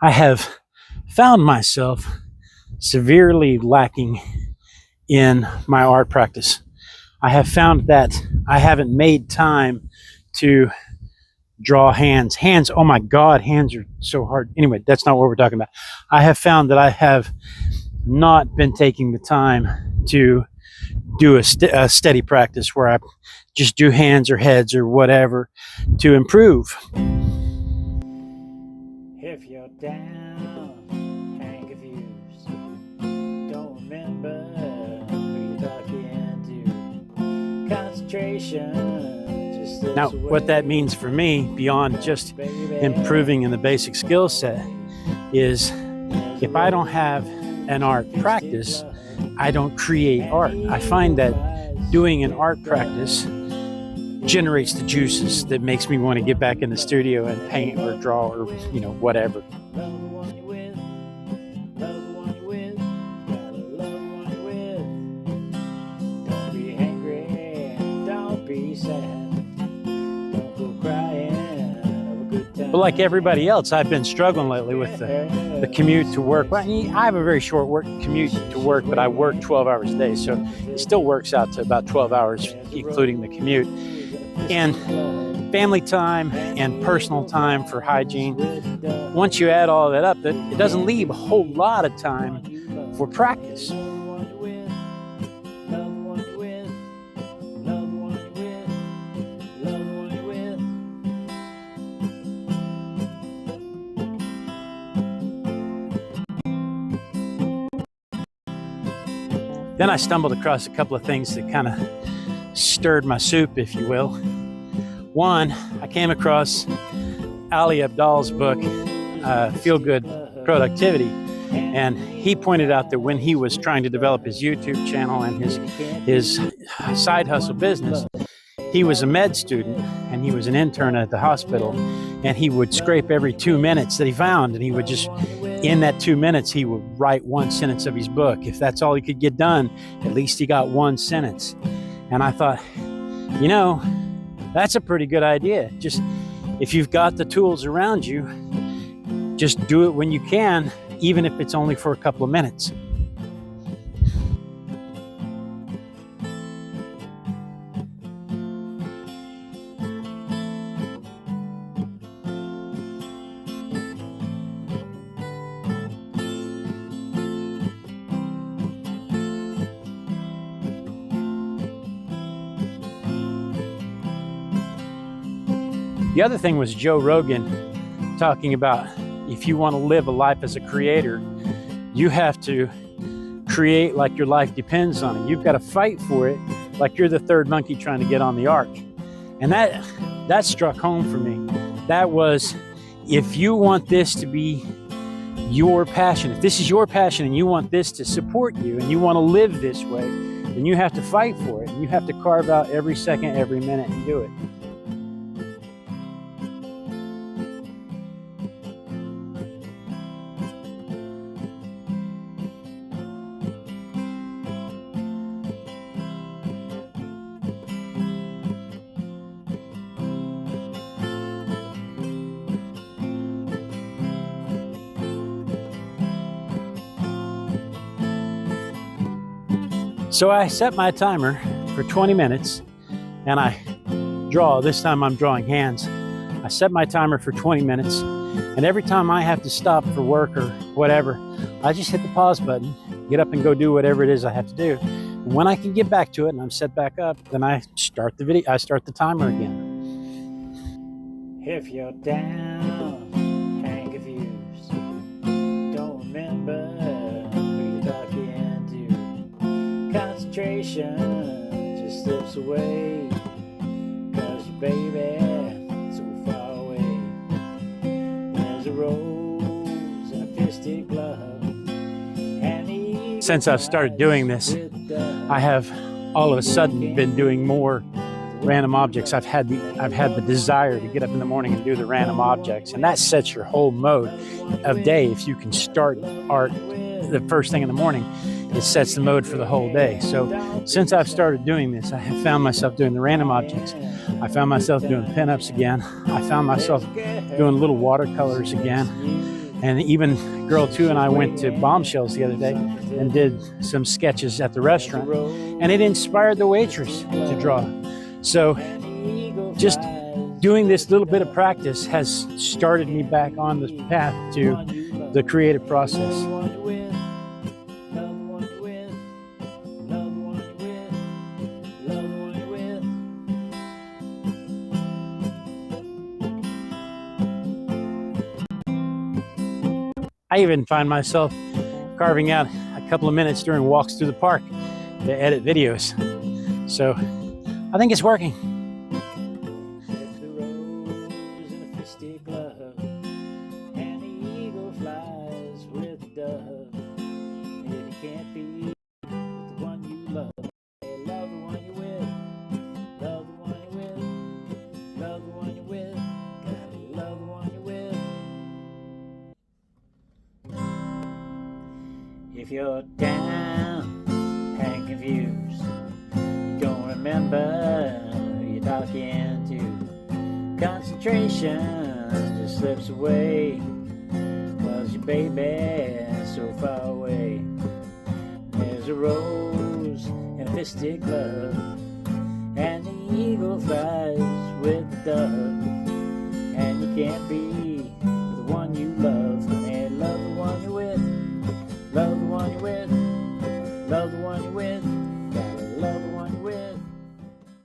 I have found myself severely lacking in my art practice. I have found that I haven't made time to draw hands. Hands, oh my God, hands are so hard. Anyway, that's not what we're talking about. I have found that I have not been taking the time to do a steady practice where I just do hands or heads or whatever to improve. If you're down and confused, don't remember who you're talking to. Concentration just slips now, away. What that means for me, beyond just improving in the basic skill set, is if I don't have an art practice, I don't create art. I find that doing an art practice generates the juices that makes me want to get back in the studio and paint or draw or whatever. Don't be angry, don't be sad, don't go crying over good times. But like everybody else, I've been struggling lately with the commute to work. Well, I have a very short commute to work, but I work 12 hours a day, so it still works out to about 12 hours, including the commute. And family time and personal time for hygiene. Once you add all of that up, it doesn't leave a whole lot of time for practice. Then I stumbled across a couple of things that kind of stirred my soup, if you will. One, I came across Ali Abdaal's book, Feel Good Productivity, and he pointed out that when he was trying to develop his YouTube channel and his side hustle business, he was a med student and he was an intern at the hospital, and he would scrape every 2 minutes that he found, and he would just, in that 2 minutes, he would write one sentence of his book. If that's all he could get done, at least he got one sentence. And I thought, that's a pretty good idea. Just if you've got the tools around you, just do it when you can, even if it's only for a couple of minutes. The other thing was Joe Rogan talking about if you want to live a life as a creator, you have to create like your life depends on it. You've got to fight for it like you're the third monkey trying to get on the ark. And that struck home for me. That was, if you want this to be your passion, if this is your passion and you want this to support you and you want to live this way, then you have to fight for it. And you have to carve out every second, every minute and do it. So I set my timer for 20 minutes and I draw. This time I'm drawing hands. I set my timer for 20 minutes, and every time I have to stop for work or whatever, I just hit the pause button, get up and go do whatever it is I have to do. And when I can get back to it and I'm set back up, then I start the timer again. If you're down and confused, don't remember who you're talking to. Concentration just slips away, 'cause your baby so far away. There's a rose and a fisted glove. Since I've started doing this, I have all of a sudden been doing more random objects. I've had the desire to get up in the morning and do the random objects, and that sets your whole mode of day. If you can start art the first thing in the morning, it sets the mode for the whole day. So since I've started doing this, I have found myself doing the random objects. I found myself doing pinups again. I found myself doing little watercolors again. And even Girl 2 and I went to Bombshells the other day and did some sketches at the restaurant, and it inspired the waitress to draw. So just doing this little bit of practice has started me back on the path to the creative process. I even find myself carving out a couple of minutes during walks through the park to edit videos. So I think it's working. If the rose in a fisted glove and the eagle flies with the dove, if you can't be with the one you love, hey, love the one you're with, love the one you're with, love the one you're with, gotta love the one you're with. If you're down and confused, you don't remember who you're talking to, concentration just slips away, 'cause your baby's so far away. There's a rose in a fisted glove, and the eagle flies with the dove, and you can't be